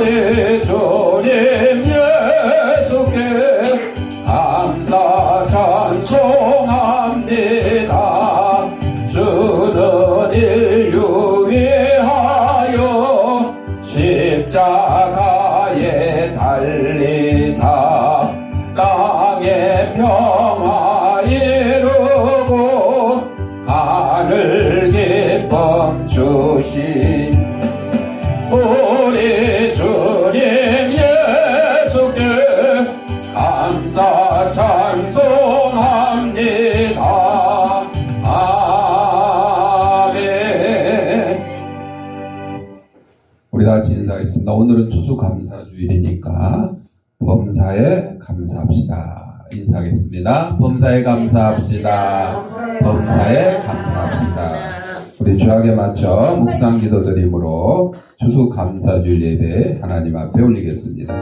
우리 주님 예수께 감사 찬송합니다. 주는 인류 위하여 십자가에 달리사 땅의 평화 이루고 하늘 기쁨 주신 우리 주님 예수께 감사 찬송합니다. 아멘. 우리 다 같이 인사하겠습니다. 오늘은 추수감사주일이니까 범사에 감사합시다. 인사하겠습니다. 범사에 감사합시다. 범사에 감사합시다. 우리 주약에 맞춰 묵상 기도드림으로 추수감사주일 예배 하나님 앞에 올리겠습니다.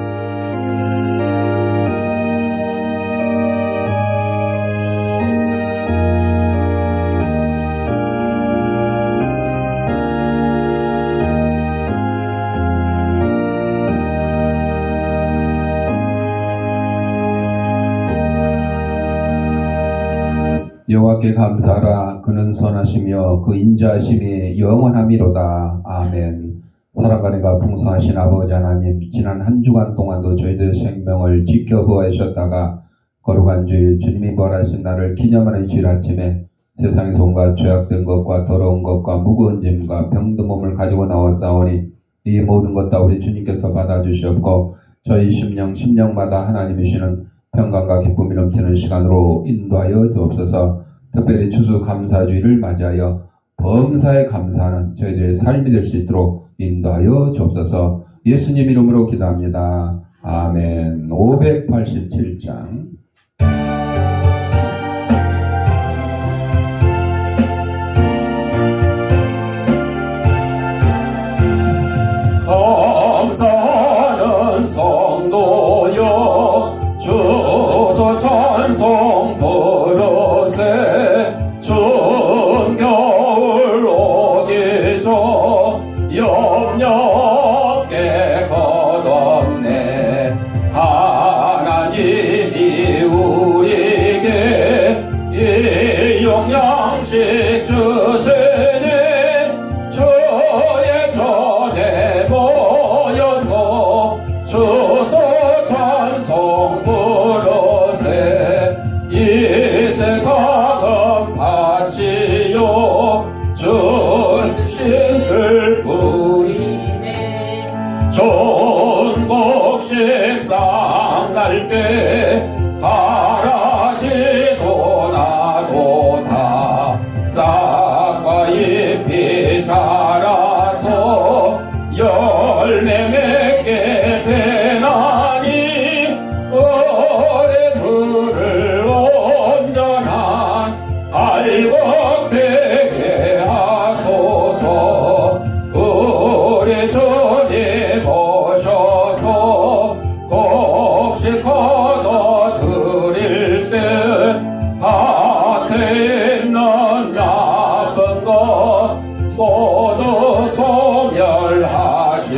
여호와께 감사하라. 그는 선하시며 그 인자하심이 영원함이로다. 아멘. 사랑과 은혜가 풍성하신 아버지 하나님, 지난 한 주간 동안도 저희들의 생명을 지켜보아주셨다가 거룩한 주일 주님이 부활하신 날을 기념하는 주일 아침에 세상에서 온갖 죄악된 것과 더러운 것과 무거운 짐과 병든 몸을 가지고 나왔사오니 이 모든 것 다 우리 주님께서 받아주시옵고 저희 심령마다 하나님이 주시는 평강과 기쁨이 넘치는 시간으로 인도하여 주옵소서. 특별히 추수감사주일을 맞이하여 범사에 감사하는 저희들의 삶이 될 수 있도록 인도하여 주옵소서. 예수님 이름으로 기도합니다. 아멘. 587장 감사하는 성도여 주소 찬송 부르세. 추운 겨울 오기 전 염렵게 걷었네. 하나님이 우리에게 일용양식 주시니 주의 전에 모여서 주소 찬송 부르세. 이 세상은 바치요 전신을 부리네. 전복 식상 날 때 가라지도 나도 다 싹과 잎이 자라서 열매 맺게 되나니 어뢰들을 온전한 알곡되게 하소서. 우리 주님 오셔서 곡식 거둬드릴 때 밭에 있는 나쁜 것 모두 소멸하실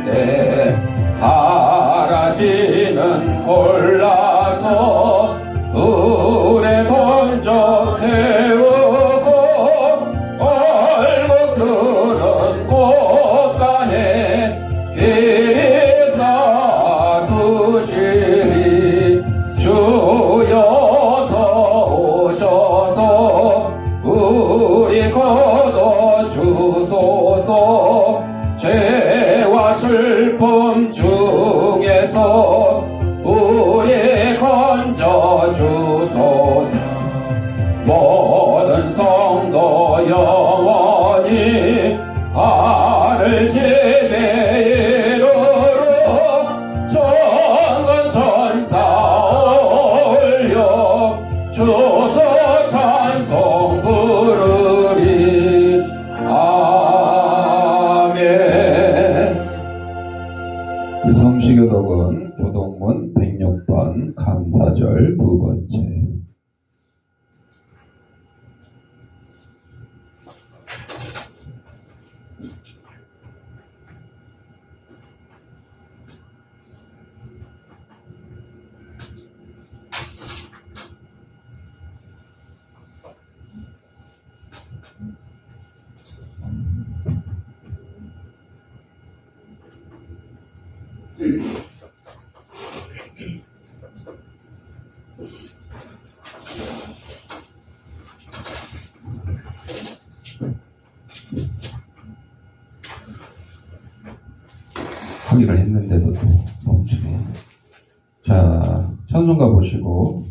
때 가라지는 골라서 불에 던져 태우고 얼룩들은 곳간에 길이 쌓두시리. 주여서 오셔서 우리 거둬 주소서. 죄와 슬픔 중에서 우리 건져 주소서. 모든 성도 영원히 하늘 집에 이르러 전원 천사 올려 주소 찬송 부르리. 아멘. 우리 성시교독은 교독문 106번 감사절 두 번째. 하기를 했는데도 또 멈추네. 자, 찬송가 보시고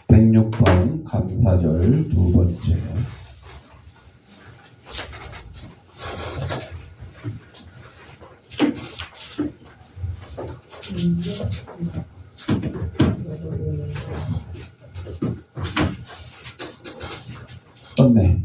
(106번) 감사절 두 번째. 떴네.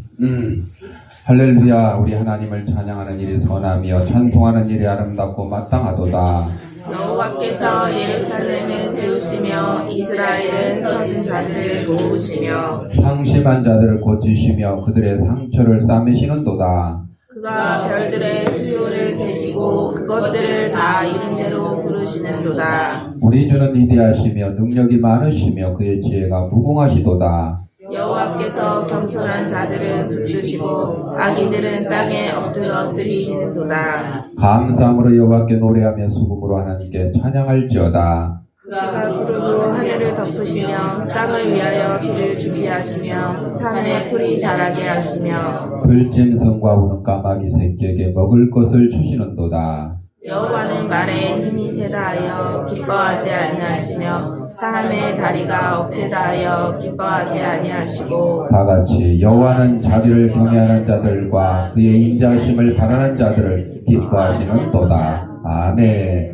할렐루야. 우리 하나님을 찬양하는 일이 선하며 찬송하는 일이 아름답고 마땅하도다. 여호와께서 예루살렘을 세우시며 이스라엘은 터진 자들을 모으시며 상심한 자들을 고치시며 그들의 상처를 싸매시는도다. 그가 별들의 수요를 세시고 그것들을 다 이름대로 부르시는도다. 우리 주는 위대하시며 능력이 많으시며 그의 지혜가 무궁하시도다. 여호와께서 겸손한 자들은 붙드시고 악인들은 땅에 엎드리시는도다. 감사함으로 여호와께 노래하며 수금으로 하나님께 찬양할지어다. 그가 구름으로 하늘을 덮으시며 땅을 위하여 비를 주게 하시며 산에 풀이 자라게 하시며 들짐승과 우는 까마귀 새끼에게 먹을 것을 주시는도다. 여호와는 말에 힘이 세다 하여 기뻐하지 아니하시며 사람의 다리가 억세다 하여 기뻐하지 아니하시고 다같이 여호와는 자기를 경외하는 자들과 그의 인자하심을 바라는 자들을 기뻐하시는도다. 아멘.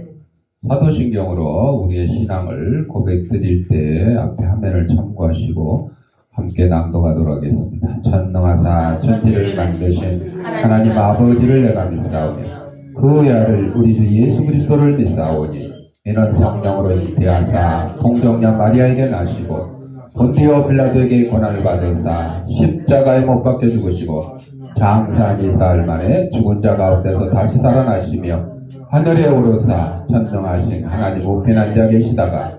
사도신경으로 우리의 신앙을 고백드릴 때 앞에 화면을 참고하시고 함께 낭독하도록 하겠습니다. 전능하사 천지를 만드신 하나님 아버지를 내가 믿사오며 그 아들 우리 주 예수 그리스도를 믿사오니 이는 성령으로 잉태하사 동정녀 마리아에게 나시고 본디오 빌라도에게 고난을 받으사 십자가에 못 박혀 죽으시고 장사한 2사흘 만에 죽은 자 가운데서 다시 살아나시며 하늘에 오르사 전능하신 하나님 우편한 자 계시다가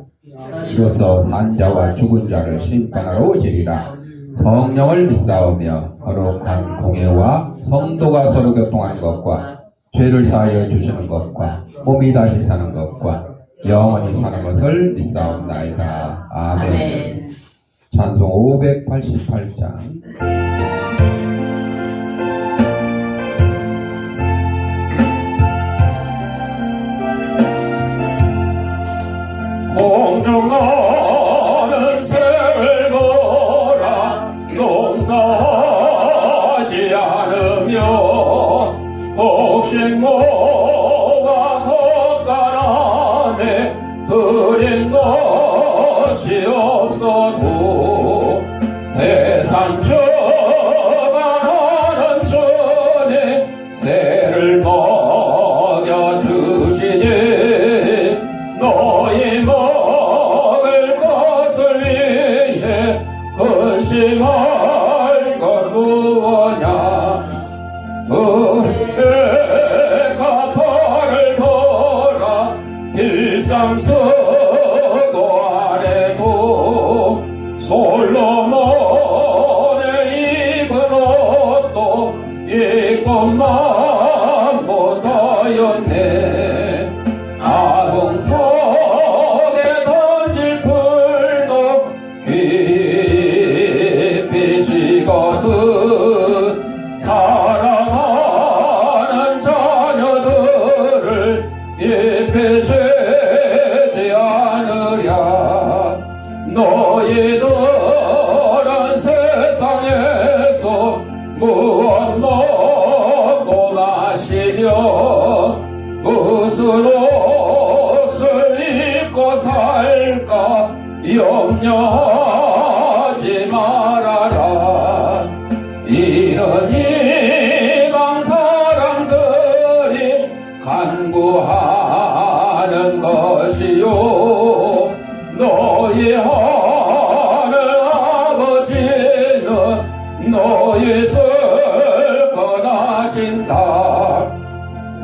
이로써 산자와 죽은 자를 심판하러 오시리라. 성령을 믿사오며 거룩한 공예와 성도가 서로 교통하는 것과 죄를 사하여 주시는 것과 몸이 다시 사는 것과 영원히 사는 것을 믿사옵나이다. 아멘. 찬송 588장. 공중나는 새를 보라 농사하지 않으며 곡식모가 겉가라네 드린 것이 없어도 세상 저간하는 전에 새를 먹여주시니 너희 먹을 것을 위해 근심할 것 무엇냐 가파를 보라 길상 서고 아래고 솔로몬의 입은 옷도 이것만 못하였네 아궁석에 던질 풀도 깊이 시거든 사랑하는 자녀들을 입에 세지 않으랴 너희들은 세상에서 무엇 먹고 마시며 무슨 옷을 입고 살까 염려하지 말아라 이는 이방 사람들이 간구하는 것이요 너희 하늘 아버지는 너희 슬 꺼나신다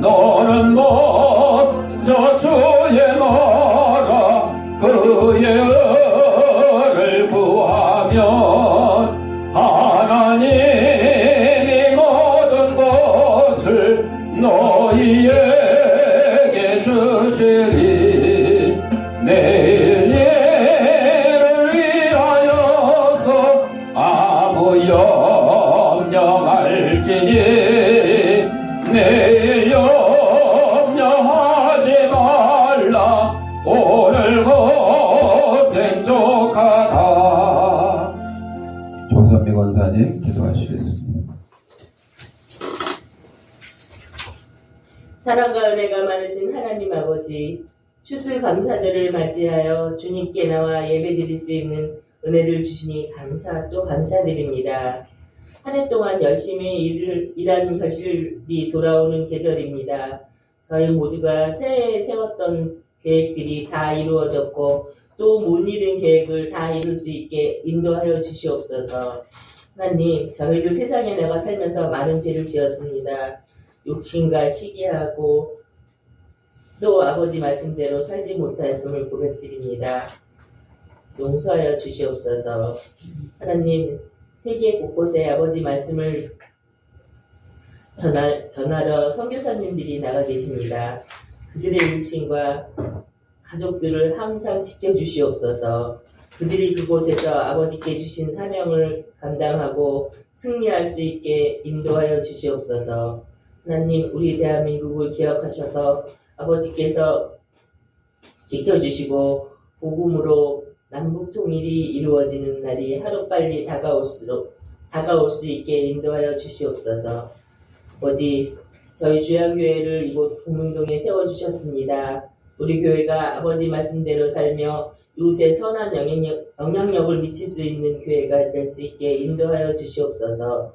너는 먼저 주의 나라 그 그의 은혜를 구하면 하나님이 모든 것을 너희에게 주시리. 내일 일을 위하여서 아무 염려 말지니 내일 염려하지 말라. 오늘 고생 족하다. 조선미 권사님 기도하시겠습니다. 사랑과 은혜가 많으신 하나님 아버지, 추수 감사절을 맞이하여 주님께 나와 예배드릴 수 있는 은혜를 주시니 또 감사드립니다. 한 해 동안 열심히 일한 결실이 돌아오는 계절입니다. 저희 모두가 새해에 세웠던 계획들이 다 이루어졌고 또 못 이룬 계획을 다 이룰 수 있게 인도하여 주시옵소서. 하나님, 저희들 세상에 내가 살면서 많은 죄를 지었습니다. 욕심과 시기하고 또 아버지 말씀대로 살지 못하였음을 고백드립니다. 용서하여 주시옵소서. 하나님, 세계 곳곳에 아버지 말씀을 전하러 선교사님들이 나가 계십니다. 그들의 일신과 가족들을 항상 지켜주시옵소서. 그들이 그곳에서 아버지께 주신 사명을 감당하고 승리할 수 있게 인도하여 주시옵소서. 하나님, 우리 대한민국을 기억하셔서 아버지께서 지켜주시고 복음으로 남북 통일이 이루어지는 날이 하루빨리 다가올 수 있게 인도하여 주시옵소서. 아버지, 저희 주양교회를 이곳 공릉동에 세워주셨습니다. 우리 교회가 아버지 말씀대로 살며 이웃에 선한 영향력을 미칠 수 있는 교회가 될 수 있게 인도하여 주시옵소서.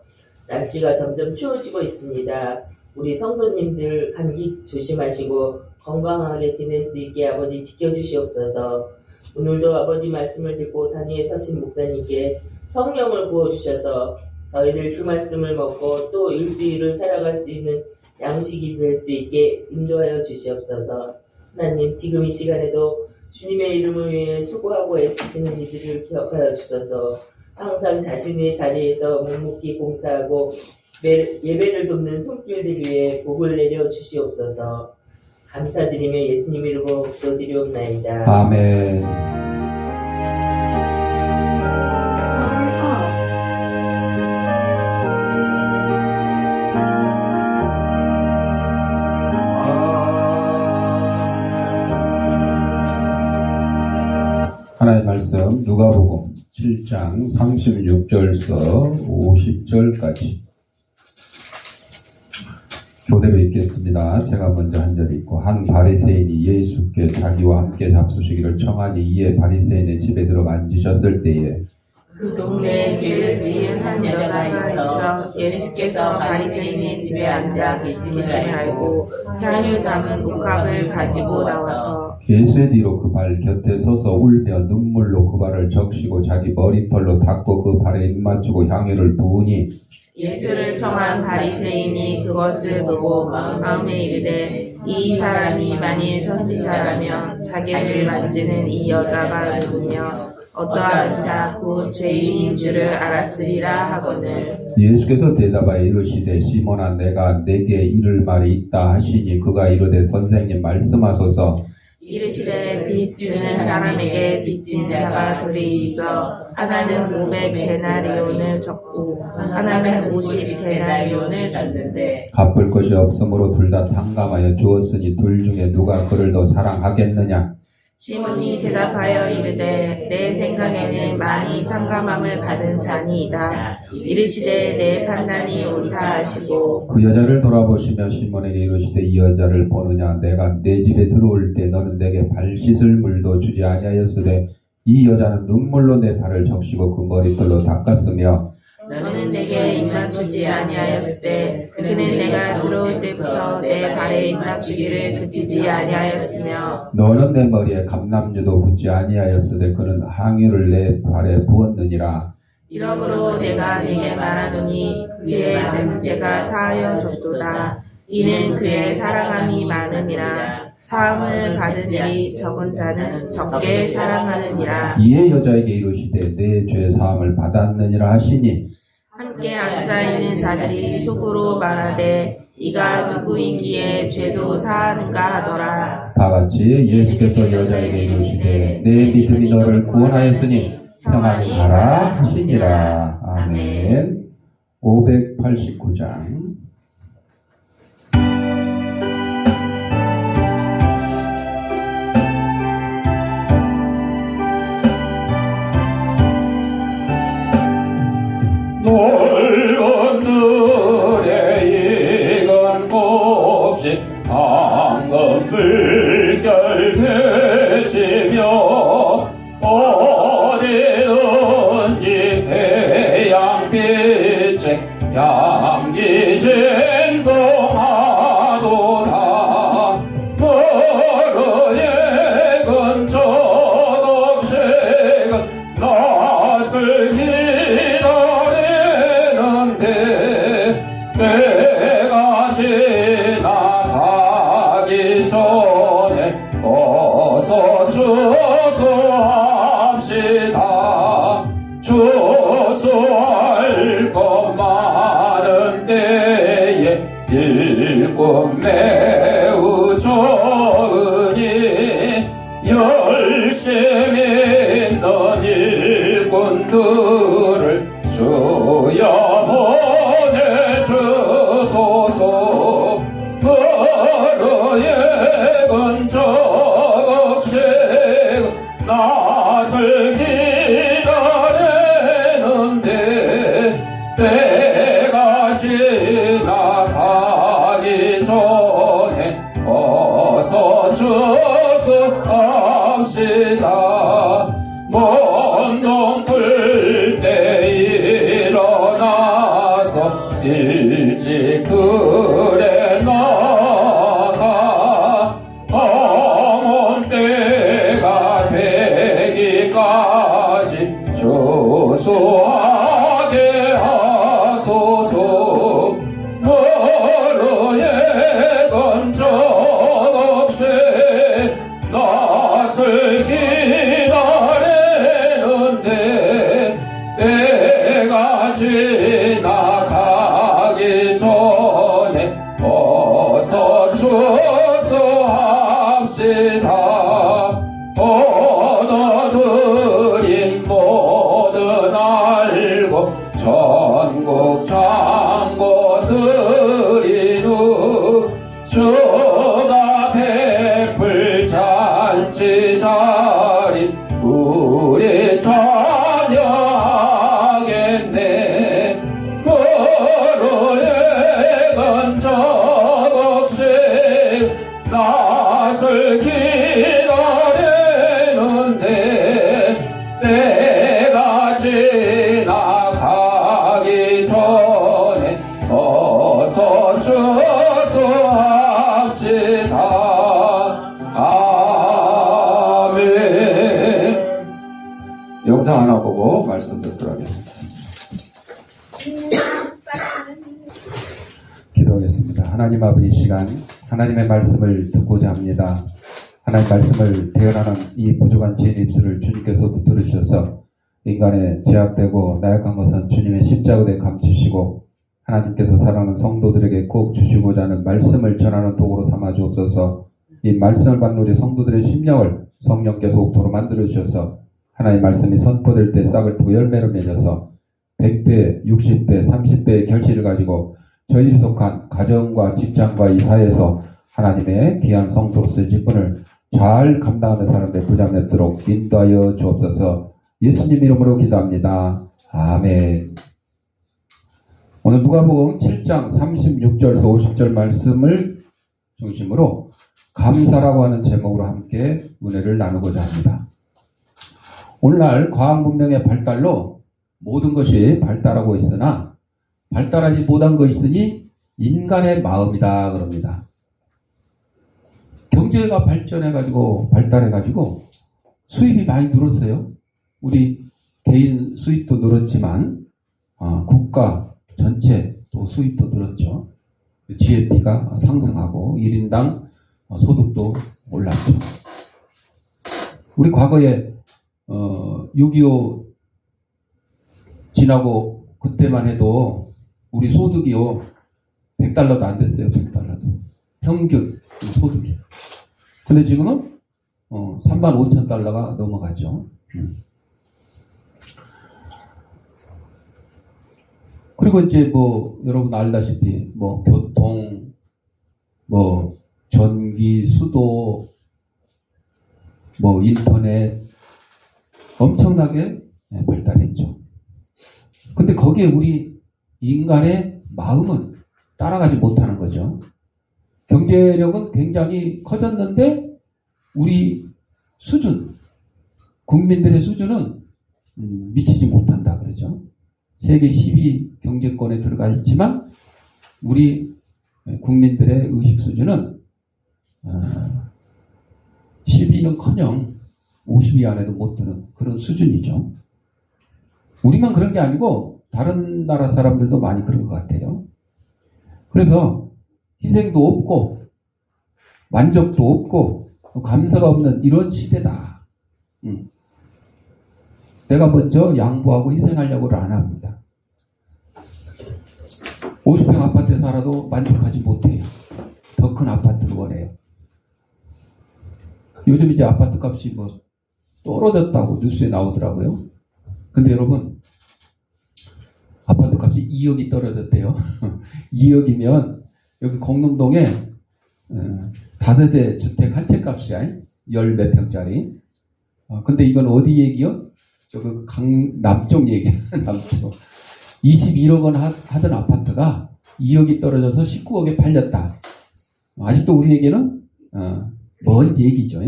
날씨가 점점 추워지고 있습니다. 우리 성도님들 감기 조심하시고 건강하게 지낼 수 있게 아버지 지켜주시옵소서. 오늘도 아버지 말씀을 듣고 단위에 서신 목사님께 성령을 부어주셔서 저희들 그 말씀을 먹고 또 일주일을 살아갈 수 있는 양식이 될 수 있게 인도하여 주시옵소서. 하나님, 지금 이 시간에도 주님의 이름을 위해 수고하고 애쓰시는 이들을 기억하여 주셔서 항상 자신의 자리에서 묵묵히 봉사하고 예배를 돕는 손길들 위해 복을 내려 주시옵소서. 감사드리며 예수님 이름으로 기도드리옵나이다. 아멘. 하나님의 말씀 누가복음 7장 36절서 50절까지 교대로 읽겠습니다. 제가 먼저 한 절 읽고, 한 바리새인이 예수께 자기와 함께 잡수시기를 청하니 이에 바리새인의 집에 들어가 앉으셨을 때에 그 동네에 죄를 지은 한 여자가 있어 예수께서 바리새인의 집에 앉아 계심을 알고 향유 담은 옥합을 가지고 나와서 예수의 뒤로 그 발 곁에 서서 울며 눈물로 그 발을 적시고 자기 머리털로 닦고 그 발에 입맞추고 향유를 부으니 예수를 청한 바리새인이 그것을 보고 마음에 이르되 이 사람이 만일 선지자라면 자기를 만지는 이 여자가 누구며 어떠한 자 곧 죄인인 줄을 알았으리라 하거늘. 예수께서 대답하여 이르시되 시몬아, 내가 네게 이를 말이 있다 하시니 그가 이르되 선생님 말씀하소서. 이르시되 빚 주는 사람에게 빚진 자가 둘이 있어 하나는 500데나리온을 졌고 하나는 50데나리온을 졌는데 갚을 것이 없으므로 둘 다 탕감하여 주었으니 둘 중에 누가 그를 더 사랑하겠느냐? 시몬이 대답하여 이르되 내 생각에는 많이 탕감함을 받은 자니이다. 이르시되 내 판단이 옳다 하시고 그 여자를 돌아보시며 시몬에게 이르시되 이 여자를 보느냐? 내가 내 집에 들어올 때 너는 내게 발 씻을 물도 주지 아니하였으되 이 여자는 눈물로 내 발을 적시고 그 머리털로 닦았으며 너는 내게 입맞추지 아니하였을 때 그는 내가 들어올 때부터 내 발에 입맞추기를 그치지 아니하였으며 너는 내 머리에 감람유도 붓지 아니하였으되 그는 향유를 내 발에 부었느니라. 이러므로 내가 네게 말하노니 그의 죄가 사하여졌도다. 이는 그의 사랑함이 많음이라. 사함을 받으니 적은 자는 적게 사랑하느니라. 이에 여자에게 이르시되 내 죄 사함을 받았느니라 하시니 함께 앉아있는 자들이 속으로 말하되 이가 누구인기에 죄도 사하는가 하더라. 다 같이 예수께서 여자에게 이르시되 내 믿음이 너를 구원하였으니 평안히 가라 하시니라. 아멘. 589장. 넓은 들에 익은 곱신 황금 물결 되지며 어디든지 태양빛에 향기 진동하도다. 너의 근처덕색은 낯을 기다리는데 내가 지나가기 전에 어서 주소합시다. 주소할 것 많은 때에 일꾼 매우 적으니 열심히 있는 일꾼들을 주여 보내주소서. 너의 근처덕색 낯을 기다리는데 때가 지나가기 전에 어서 주소합시다. 먼 동풀 때 일어나서 일찍 들에 나가 방언 때가 되기까지 주소하게 하소서. 너의 근처덕색 낯을 기다리는데 때가 지나가기 전에 어서 주소합시다. 언어들인 모든 알고 전국 장고들이누 주가 베풀 잔치 자리 우리 참여하겠네. 너의 근처덕색 낯을 기다리는데 때가 지나가기 전에 어서 주소합시다. 아멘. 영상 하나 보고 말씀 듣도록 하겠습니다. 기도하겠습니다. 하나님 아버지, 시간 하나님의 말씀을 듣고자 합니다. 하나님 말씀을 대언하는 이 부족한 죄인 입술을 주님께서 붙들어 주셔서 인간의 죄악되고 나약한 것은 주님의 십자가에 감추시고 하나님께서 사랑하는 성도들에게 꼭 주시고자 하는 말씀을 전하는 도구로 삼아 주옵소서. 이 말씀을 받는 우리 성도들의 심령을 성령께서 옥토로 만들어 주셔서 하나님 말씀이 선포될 때 싹을 트고 열매를 맺어서 100배, 60배, 30배의 결실을 가지고 저희 속한 가정과 직장과 이 사회에서 하나님의 귀한 성도로서의 직분을 잘 감당하는 사람들 부자되도록 인도하여 주옵소서. 예수님 이름으로 기도합니다. 아멘. 오늘 누가복음 7장 36절에서 50절 말씀을 중심으로 감사라고 하는 제목으로 함께 은혜를 나누고자 합니다. 오늘날 과학 문명의 발달로 모든 것이 발달하고 있으나 발달하지 못한 것이 있으니 인간의 마음이다 그럽니다. 경제가 발전해가지고 발달해가지고 수입이 많이 늘었어요. 우리 개인 수입도 늘었지만 국가 전체 또 수입도 늘었죠. GDP가 상승하고 1인당 소득도 올랐죠. 우리 과거에 6.25 지나고 그때만 해도 우리 소득이요 100달러도 안 됐어요. 100달러도 평균 소득이. 근데 지금은 35,000달러가 넘어가죠. 그리고 이제 뭐 여러분 알다시피 뭐 교통, 뭐 전기, 수도, 뭐 인터넷 엄청나게 발달했죠. 근데 거기에 우리 인간의 마음은 따라가지 못하는 거죠. 경제력은 굉장히 커졌는데 우리 수준, 국민들의 수준은 미치지 못한다 그러죠. 세계 10위 경제권에 들어가 있지만 우리 국민들의 의식 수준은 10위는커녕 50위 안에도 못 드는 그런 수준이죠. 우리만 그런 게 아니고 다른 나라 사람들도 많이 그런 것 같아요. 그래서 희생도 없고 만족도 없고 감사가 없는 이런 시대다. 내가 먼저 양보하고 희생하려고를 안 합니다. 50평 아파트에 살아도 만족하지 못해요. 더 큰 아파트를 원해요. 요즘 이제 아파트 값이 뭐 떨어졌다고 뉴스에 나오더라고요. 근데 여러분, 아파트 값이 2억이 떨어졌대요. 2억이면 여기 공릉동에 5대 주택 한 채 값이야. 10몇 평짜리. 근데 이건 어디 얘기요? 저그 남쪽 얘기야. 남쪽. 21억 원 하던 아파트가 2억이 떨어져서 19억에 팔렸다. 아직도 우리에게는 먼 얘기죠.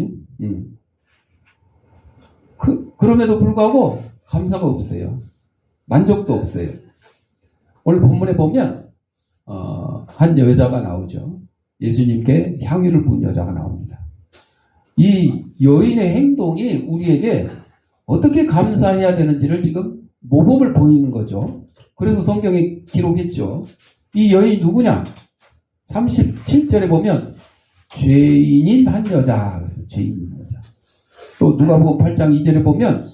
그럼에도 불구하고 감사가 없어요. 만족도 없어요. 오늘 본문에 보면 한 여자가 나오죠. 예수님께 향유를 부은 여자가 나옵니다. 이 여인의 행동이 우리에게 어떻게 감사해야 되는지를 지금 모범을 보이는 거죠. 그래서 성경에 기록했죠. 이 여인이 누구냐? 37절에 보면 죄인인 한 여자. 죄인인 여자. 또 누가복음 8장 2절에 보면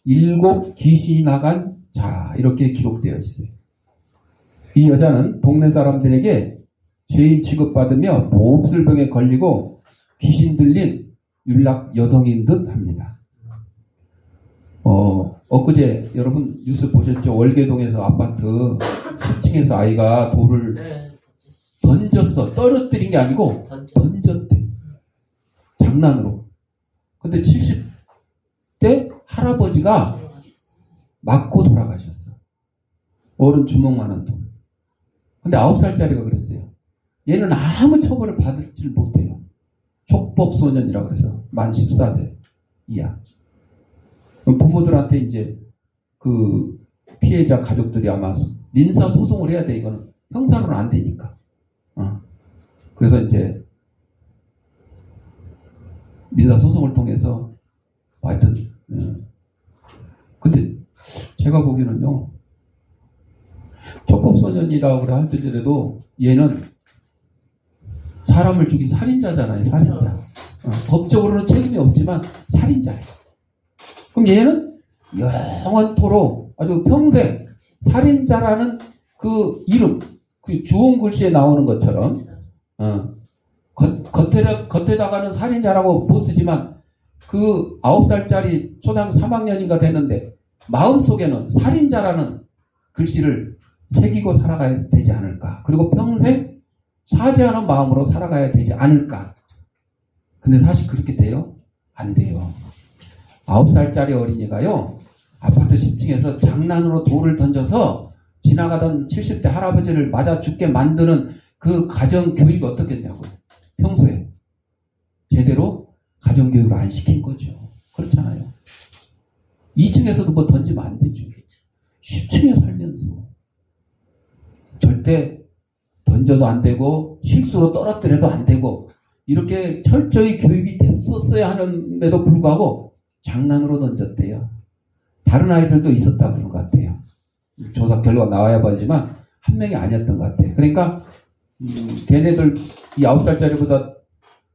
7 귀신이 나간 자 이렇게 기록되어 있어요. 이 여자는 동네 사람들에게 죄인 취급받으며 몹쓸병에 걸리고 귀신 들린 율락 여성인 듯 합니다. 엊그제 여러분 뉴스 보셨죠? 월계동에서 아파트 10층에서 아이가 돌을 던졌어. 떨어뜨린 게 아니고 던졌대. 장난으로. 근데 70대 할아버지가 맞고 돌아가셨어. 어른 주먹만한 돈. 근데 9살짜리가 그랬어요. 얘는 아무 처벌을 받을지 못해요. 촉법소년이라고 그래서 만 14세 이하. 부모들한테 이제 그 피해자 가족들이 아마 민사 소송을 해야 돼. 이거는 형사로는 안 되니까. 그래서 이제 민사 소송을 통해서 하여튼 근데 제가 보기에는요 촉법소년이라고 할지라도 얘는 사람을 죽인 살인자잖아요. 살인자. 법적으로는 책임이 없지만 살인자예요. 그럼 얘는 영원토록 아주 평생 살인자라는 그 이름, 그 주홍 글씨에 나오는 것처럼 겉에다가는 살인자라고 못 쓰지만 그 9살짜리 초등학교 3학년인가 되는데 마음속에는 살인자라는 글씨를 새기고 살아가야 되지 않을까. 그리고 평생 사죄하는 마음으로 살아가야 되지 않을까. 근데 사실 그렇게 돼요? 안 돼요. 9살짜리 어린이가요, 아파트 10층에서 장난으로 돌을 던져서 지나가던 70대 할아버지를 맞아 죽게 만드는 그 가정교육 어떻겠냐고요. 평소에. 제대로 가정교육을 안 시킨 거죠. 그렇잖아요. 2층에서도 뭐 던지면 안 되죠. 10층에 살면서. 절대 던져도 안 되고, 실수로 떨어뜨려도 안 되고, 이렇게 철저히 교육이 됐었어야 하는데도 불구하고, 장난으로 던졌대요. 다른 아이들도 있었다 그런 것 같아요. 조사 결과가 나와야 보지만 한 명이 아니었던 것 같아요. 그러니까 걔네들 이 9살짜리보다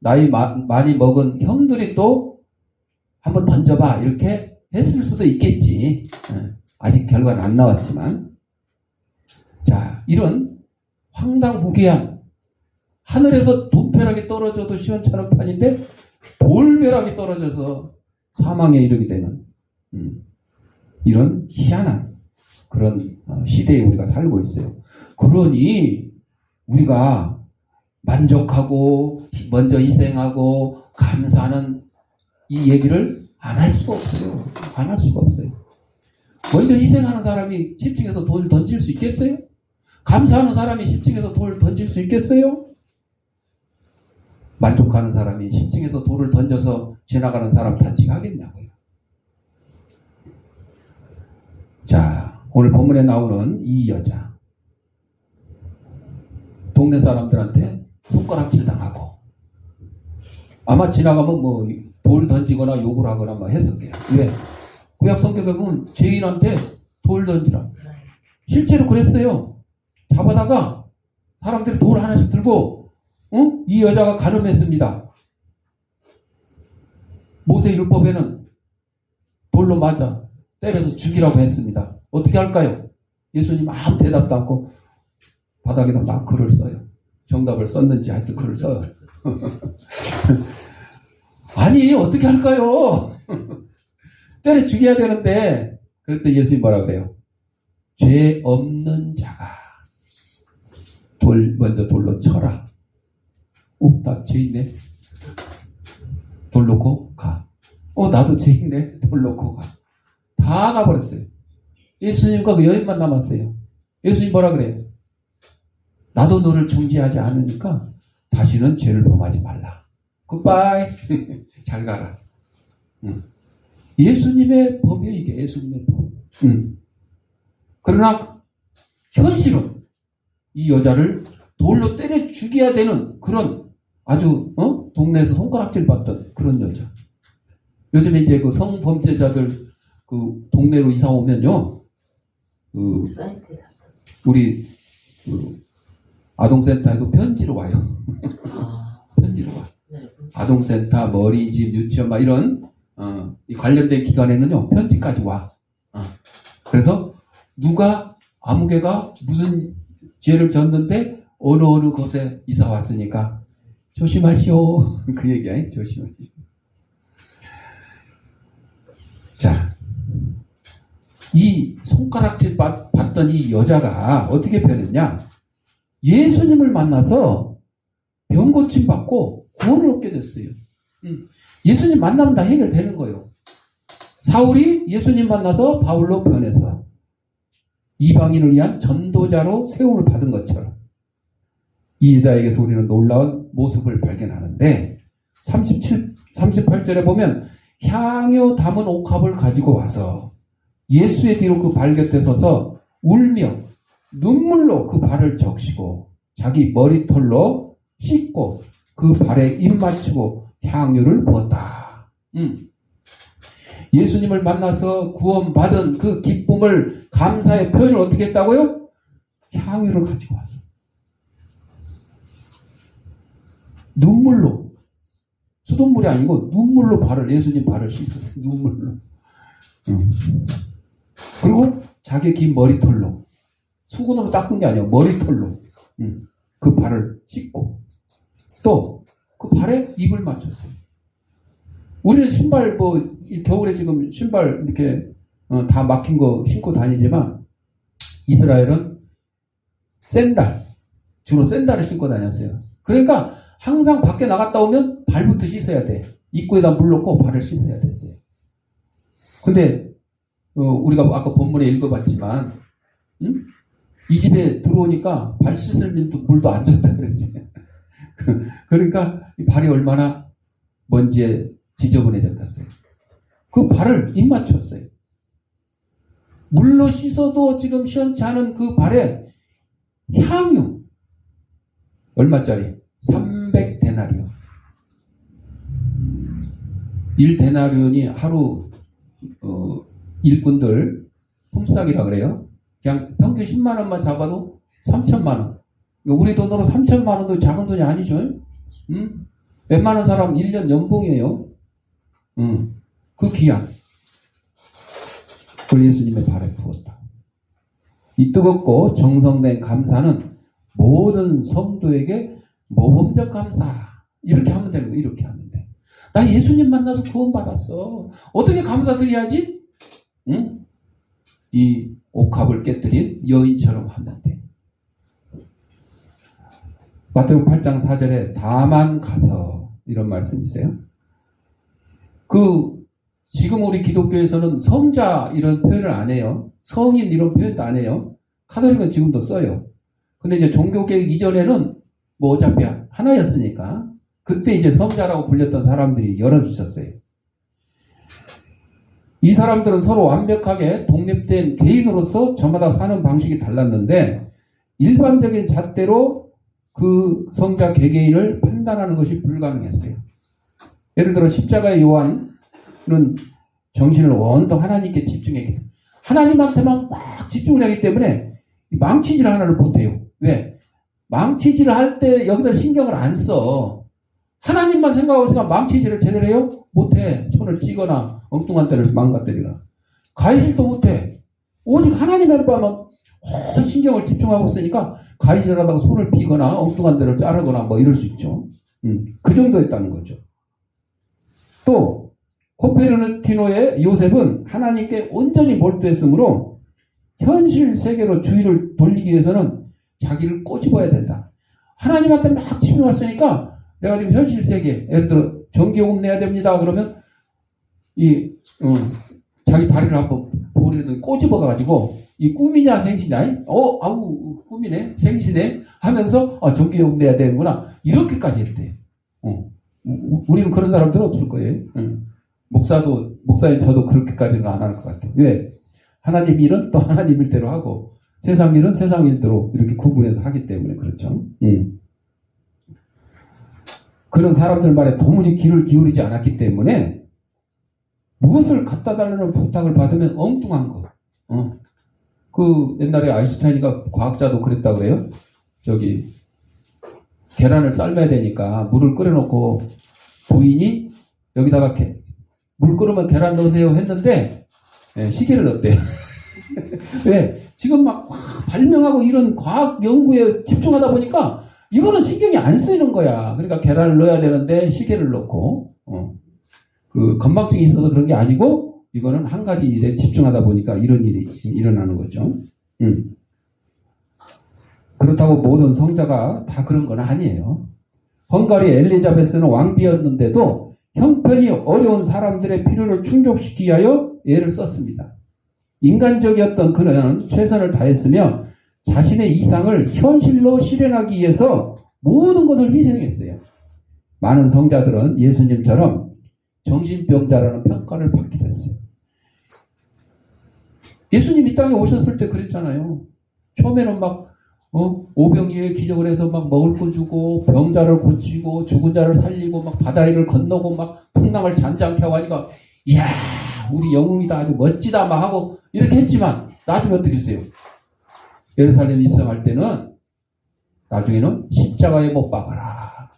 나이 많이 먹은 형들이 또 한번 던져봐 이렇게 했을 수도 있겠지. 아직 결과는 안 나왔지만. 자, 이런 황당무계한 하늘에서 돈벼락이 떨어져도 시원찮은 판인데 돌벼락이 떨어져서 사망에 이르게 되는 이런 희한한 그런 시대에 우리가 살고 있어요. 그러니 우리가 만족하고 먼저 희생하고 감사하는 이 얘기를 안 할 수가 없어요. 안 할 수가 없어요. 먼저 희생하는 사람이 10층에서 돌을 던질 수 있겠어요? 감사하는 사람이 10층에서 돌을 던질 수 있겠어요? 만족하는 사람이 10층에서 돌을 던져서 지나가는 사람 단식하겠냐고요. 자, 오늘 본문에 나오는 이 여자. 동네 사람들한테 손가락질 당하고 아마 지나가면 뭐 돌 던지거나 욕을 하거나 뭐 했었게요. 왜? 구약 성경에 보면 죄인한테 돌 던지라. 실제로 그랬어요. 잡아다가 사람들이 돌 하나씩 들고 이 여자가 간음했습니다. 모세 율법에는 돌로 맞아 때려서 죽이라고 했습니다. 어떻게 할까요? 예수님 아무 대답도 않고 바닥에다 막 글을 써요. 정답을 썼는지 하여튼 글을 써요. 아니 어떻게 할까요? 때려 죽여야 되는데 그럴 때 예수님 뭐라 그래요? 죄 없는 자가 먼저 돌로 쳐라. 나 죄 있네. 돌 놓고 가. 나도 죄 있네. 돌 놓고 가. 다 가버렸어요. 예수님과 그 여인만 남았어요. 예수님 뭐라 그래요? 나도 너를 정죄하지 않으니까 다시는 죄를 범하지 말라. 굿바이. 잘 가라. 예수님의 법이에요, 이게. 예수님의 법. 그러나 현실은 이 여자를 돌로 때려 죽여야 되는 그런 아주 동네에서 손가락질 받던 그런 여자. 요즘에 이제 그 성범죄자들 그 동네로 이사 오면요, 우리 아동센터에도 편지로 와요. 편지로 와. 아동센터, 머리집, 유치원 막 이런 이 관련된 기관에는요 편지까지 와. 그래서 누가 아무개가 무슨 죄를 졌는데 어느 곳에 이사 왔으니까 조심하시오. 그 얘기야. 조심하시오. 자, 이 손가락질 받던 이 여자가 어떻게 변했냐? 예수님을 만나서 병 고침 받고 구원을 얻게 됐어요. 예수님 만나면 다 해결되는 거예요. 사울이 예수님 만나서 바울로 변해서 이방인을 위한 전도자로 세움을 받은 것처럼 이 여자에게서 우리는 놀라운 모습을 발견하는데 38절에 보면 향유 담은 옥합을 가지고 와서 예수의 뒤로 그 발 곁에 서서 울며 눈물로 그 발을 적시고 자기 머리털로 씻고 그 발에 입 맞추고 향유를 부었다. 예수님을 만나서 구원받은 그 기쁨을 감사의 표현을 어떻게 했다고요? 향유를 가지고 왔어. 눈물로. 수돗물이 아니고 눈물로 예수님 발을 씻었어요. 눈물로. 그리고 자기 긴 머리털로. 수건으로 닦은 게 아니에요. 머리털로. 그 발을 씻고. 또 그 발에 입을 맞췄어요. 우리는 신발 겨울에 지금 신발 이렇게 다 막힌 거 신고 다니지만 이스라엘은 주로 샌달을 신고 다녔어요. 그러니까 항상 밖에 나갔다 오면 발부터 씻어야 돼. 입구에다 물 넣고 발을 씻어야 됐어요. 근데 우리가 아까 본문에 읽어봤지만 이 집에 들어오니까 발 씻을 물도 안 줬다 그랬어요. 그러니까 이 발이 얼마나 먼지에 지저분해졌겠어요. 그 발을 입 맞췄어요. 물로 씻어도 지금 시원치 않은 그 발에 향유 얼마짜리? 300데나리온. 1데나리온이 하루 일꾼들 품삯이라 그래요. 그냥 평균 10만 원만 잡아도 3천만 원. 우리 돈으로 3천만 원도 작은 돈이 아니죠. 웬만한 사람 1년 연봉이에요. 그 귀한 그걸 예수님의 발에 부었다. 이 뜨겁고 정성된 감사는 모든 성도에게 모범적 감사. 이렇게 하면 되는 거예요. 이렇게 하면 돼. 나 예수님 만나서 구원 받았어. 어떻게 감사드려야지? 응? 이 옥합을 깨뜨린 여인처럼 하면 돼. 마태복음 8장 4절에 다만 가서 이런 말씀 있어요. 지금 우리 기독교에서는 성자 이런 표현을 안 해요. 성인 이런 표현도 안 해요. 카톨릭은 지금도 써요. 근데 이제 종교개혁 이전에는 뭐 어차피 하나였으니까 그때 이제 성자라고 불렸던 사람들이 여럿 있었어요. 이 사람들은 서로 완벽하게 독립된 개인으로서 저마다 사는 방식이 달랐는데 일반적인 잣대로 그 성자 개개인을 판단하는 것이 불가능했어요. 예를 들어 십자가의 요한은 정신을 온통 하나님께 집중했기 때문에 하나님한테만 막 집중을 하기 때문에 망치질 하나를 못해요. 왜? 망치질을 할 때 여기다 신경을 안 써. 하나님만 생각하고 있으니까 망치질을 제대로 해요? 못해. 손을 찌거나 엉뚱한 데를 망가뜨리거나. 가위질도 못해. 오직 하나님의 바만 온 신경을 집중하고 있으니까 가위질을 하다가 손을 비거나 엉뚱한 데를 자르거나 뭐 이럴 수 있죠. 그 정도였다는 거죠. 또 코페르니쿠스의 요셉은 하나님께 온전히 몰두했으므로 현실 세계로 주의를 돌리기 위해서는 자기를 꼬집어야 된다. 하나님한테 막 집중했으니까 내가 지금 현실 세계, 예를 들어 정기요금 내야 됩니다. 그러면 자기 다리를 한번 보리를 꼬집어가지고 이 꿈이냐 생시냐? 아우 꿈이네 생시네 하면서 정기요금 내야 되는구나 이렇게까지 했대요. 우리는 그런 사람들은 없을 거예요. 목사인 저도 그렇게까지는 안 할 것 같아요. 왜? 하나님 일은 또 하나님 일대로 하고 세상 일은 세상 일대로 이렇게 구분해서 하기 때문에 그렇죠. 그런 사람들 말에 도무지 귀를 기울이지 않았기 때문에 무엇을 갖다 달라는 부탁을 받으면 엉뚱한 거. 그 옛날에 아인슈타인이가 과학자도 그랬다 그래요. 계란을 삶아야 되니까 물을 끓여놓고 부인이 여기다가 물 끓으면 계란 넣으세요 했는데 시계를 넣었대요. 왜? 지금 막 발명하고 이런 과학 연구에 집중하다 보니까 이거는 신경이 안 쓰이는 거야. 그러니까 계란을 넣어야 되는데 시계를 넣고 그 건망증이 있어서 그런 게 아니고 이거는 한 가지 일에 집중하다 보니까 이런 일이 일어나는 거죠. 그렇다고 모든 성자가 다 그런 건 아니에요. 헝가리 엘리자베스는 왕비였는데도 형편이 어려운 사람들의 필요를 충족시키기 위하여 애를 썼습니다. 인간적이었던 그는 최선을 다했으며 자신의 이상을 현실로 실현하기 위해서 모든 것을 희생했어요. 많은 성자들은 예수님처럼 정신병자라는 평가를 받기도 했어요. 예수님 이 땅에 오셨을 때 그랬잖아요. 처음에는 막 오병이어의 기적을 해서 막 먹을 거 주고 병자를 고치고 죽은 자를 살리고 막 바다 위를 건너고 막 풍랑을 잔잔케 하고 하니까 이야 우리 영웅이다 아주 멋지다 막 하고 이렇게 했지만 나중에 어떻게 했어요? 예루살렘 입성할 때는 나중에는 십자가에 못 박아라.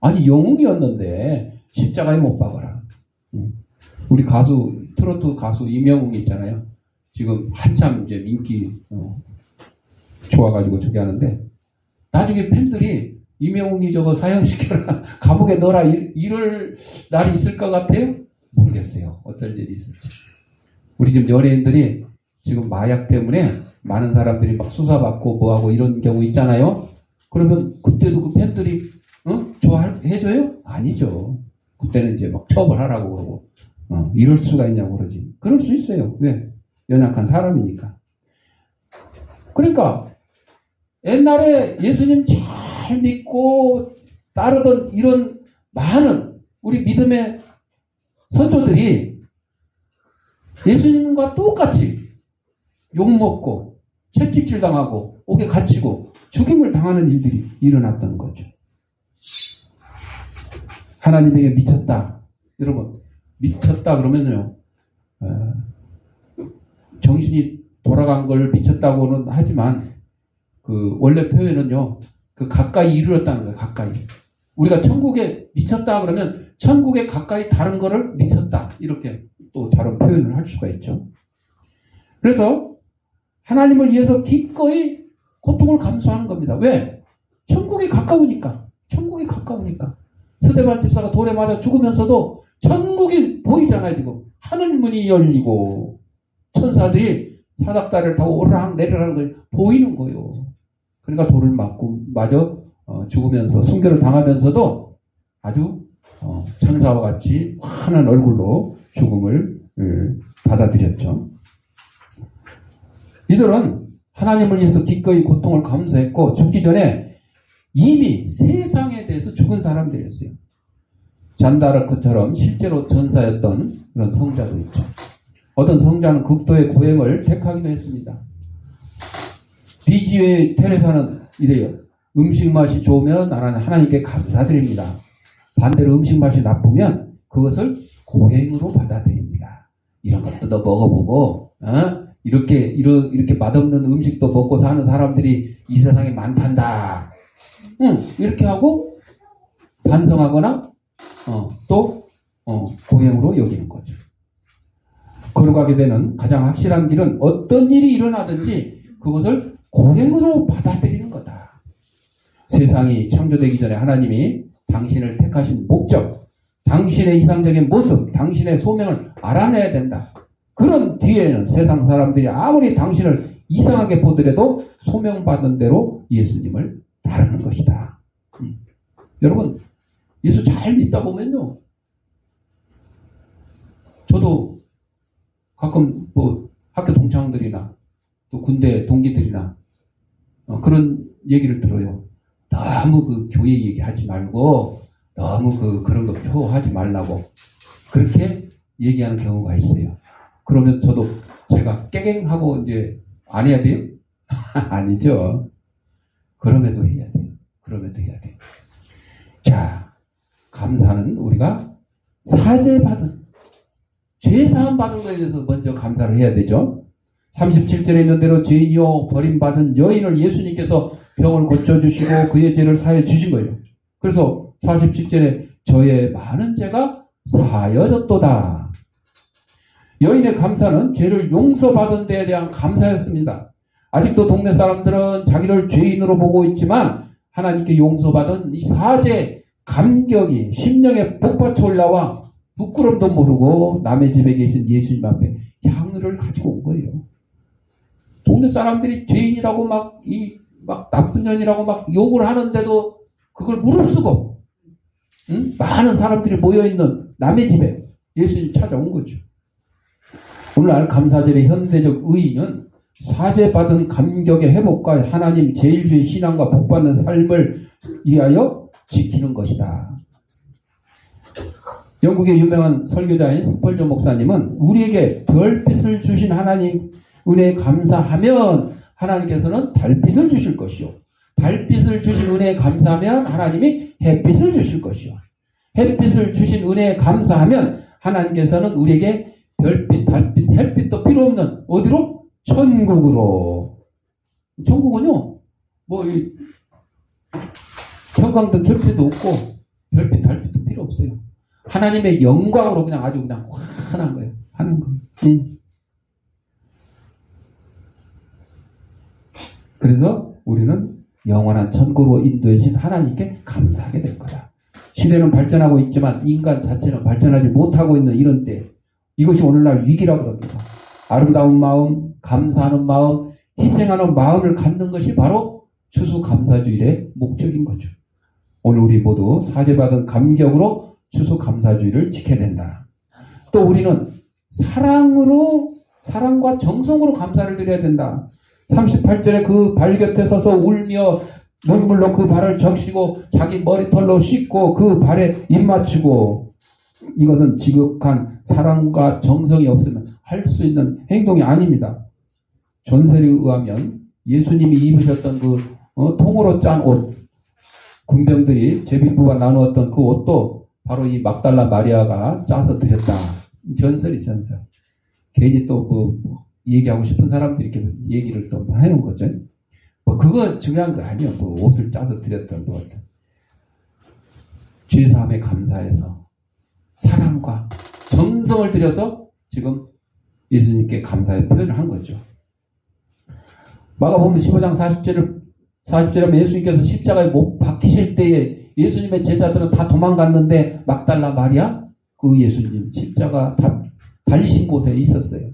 아니 영웅이었는데 십자가에 못 박아라. 우리 트로트 가수 이명웅이 있잖아요. 지금 한참 이제 인기 좋아가지고 저기 하는데 나중에 팬들이 이명웅이 저거 사형시켜라 감옥에 넣어라 이럴 날이 있을 것 같아요? 모르겠어요. 어떨 일이 있을지. 우리 지금 연예인들이 지금 마약 때문에 많은 사람들이 막 수사받고 뭐하고 이런 경우 있잖아요. 그러면 그때도 그 팬들이 좋아해줘요? 아니죠. 그때는 이제 막 처벌하라고 그러고 이럴 수가 있냐고 그러지. 그럴 수 있어요. 왜? 연약한 사람이니까. 그러니까 옛날에 예수님 잘 믿고 따르던 이런 많은 우리 믿음의 선조들이 예수님과 똑같이 욕먹고 채찍질 당하고 옥에 갇히고 죽임을 당하는 일들이 일어났던 거죠. 하나님에게 미쳤다. 여러분 미쳤다 그러면요 정신이 돌아간 걸 미쳤다고는 하지만 그 원래 표현은요 그 가까이 이르렀다는 거예요. 가까이 우리가 천국에 미쳤다 그러면 천국에 가까이 다른 거를 미쳤다. 이렇게 또 다른 표현을 할 수가 있죠. 그래서 하나님을 위해서 기꺼이 고통을 감수하는 겁니다. 왜? 천국이 가까우니까. 천국이 가까우니까. 스데반 집사가 돌에 맞아 죽으면서도 천국이 보이잖아요. 지금 하늘 문이 열리고 천사들이 사닥다리를 타고 오르락 내리락 걸 보이는 거예요. 그러니까 돌을 맞아 죽으면서 순교를 당하면서도 아주 천사와 같이 환한 얼굴로 죽음을 받아들였죠. 이들은 하나님을 위해서 기꺼이 고통을 감수했고 죽기 전에 이미 세상에 대해서 죽은 사람들이었어요. 잔다르크처럼 실제로 전사였던 그런 성자도 있죠. 어떤 성자는 극도의 고행을 택하기도 했습니다. 비지의 테레사는 이래요. 음식 맛이 좋으면 나는 하나님께 감사드립니다. 반대로 음식 맛이 나쁘면 그것을 고행으로 받아들입니다. 이런 것도 너 먹어보고 이렇게 맛없는 음식도 먹고 사는 사람들이 이 세상에 많단다. 이렇게 하고 반성하거나 또 고행으로 여기는 거죠. 걸어가게 되는 가장 확실한 길은 어떤 일이 일어나든지 그것을 고행으로 받아들이는 거다. 세상이 창조되기 전에 하나님이 당신을 택하신 목적, 당신의 이상적인 모습, 당신의 소명을 알아내야 된다. 그런 뒤에는 세상 사람들이 아무리 당신을 이상하게 보더라도 소명받은 대로 예수님을 따르는 것이다. 여러분, 예수 잘 믿다 보면요. 저도 가끔 학교 동창들이나 또 군대 동기들이나 그런 얘기를 들어요. 너무 그 교회 얘기하지 말고 너무 그런 거 표하지 말라고 그렇게 얘기하는 경우가 있어요. 그러면 저도 제가 깨갱하고 이제 안 해야 돼요? 아니죠. 그럼에도 해야 돼요. 그럼에도 해야 돼요. 자, 감사는 우리가 사죄받은 죄사함 받은 것에 대해서 먼저 감사를 해야 되죠. 37절에 있는 대로 죄인이요 버림받은 여인을 예수님께서 병을 고쳐주시고 그의 죄를 사해 주신 거예요. 그래서 47절에 저의 많은 죄가 사하여졌도다. 여인의 감사는 죄를 용서받은 데에 대한 감사였습니다. 아직도 동네 사람들은 자기를 죄인으로 보고 있지만 하나님께 용서받은 이 사죄 감격이 심령에 북받쳐 올라와 부끄럼도 모르고 남의 집에 계신 예수님 앞에 향유를 가지고 온 거예요. 동네 사람들이 죄인이라고 막 나쁜 년이라고 막 욕을 하는데도 그걸 무릅쓰고 많은 사람들이 모여있는 남의 집에 예수님 찾아온 거죠. 오늘날 감사절의 현대적 의의는 사죄받은 감격의 회복과 하나님 제일주의 신앙과 복받는 삶을 위하여 지키는 것이다. 영국의 유명한 설교자인 스펄저 목사님은 우리에게 별빛을 주신 하나님 은혜에 감사하면 하나님께서는 달빛을 주실 것이요. 달빛을 주신 은혜에 감사하면 하나님이 햇빛을 주실 것이요. 햇빛을 주신 은혜에 감사하면 하나님께서는 우리에게 별빛, 달빛, 햇빛도 필요 없는 어디로? 천국으로. 천국은요, 형광등 켤 필요도 없고 별빛, 달빛도 필요 없어요. 하나님의 영광으로 그냥 아주 그냥 환한 거예요. 하는 거. 그래서 우리는 영원한 천국으로 인도해 주신 하나님께 감사하게 될 거다. 시대는 발전하고 있지만 인간 자체는 발전하지 못하고 있는 이런 때 이것이 오늘날 위기라고 합니다. 아름다운 마음, 감사하는 마음, 희생하는 마음을 갖는 것이 바로 추수감사주일의 목적인 거죠. 오늘 우리 모두 사죄받은 감격으로 추수감사주의를 지켜야 된다. 또 우리는 사랑과 정성으로 감사를 드려야 된다. 38절에 그 발 곁에 서서 울며 눈물로 그 발을 적시고 자기 머리털로 씻고 그 발에 입 맞추고 이것은 지극한 사랑과 정성이 없으면 할 수 있는 행동이 아닙니다. 존셀에 의하면 예수님이 입으셨던 그 통으로 짠 옷, 군병들이 제비부가 나누었던 그 옷도 바로 이 막달라 마리아가 짜서 드렸다. 전설이 전설. 괜히 또 얘기하고 싶은 사람들이 이렇게 얘기를 또 해놓은 거죠. 그거 중요한 거 아니에요. 옷을 짜서 드렸던 거. 죄사함에 감사해서 사랑과 정성을 들여서 지금 예수님께 감사의 표현을 한 거죠. 마가복음 15장 40절에 보면 예수님께서 십자가에 못 박히실 때에 예수님의 제자들은 다 도망갔는데 막달라 마리아 그 예수님 십자가 달리신 곳에 있었어요.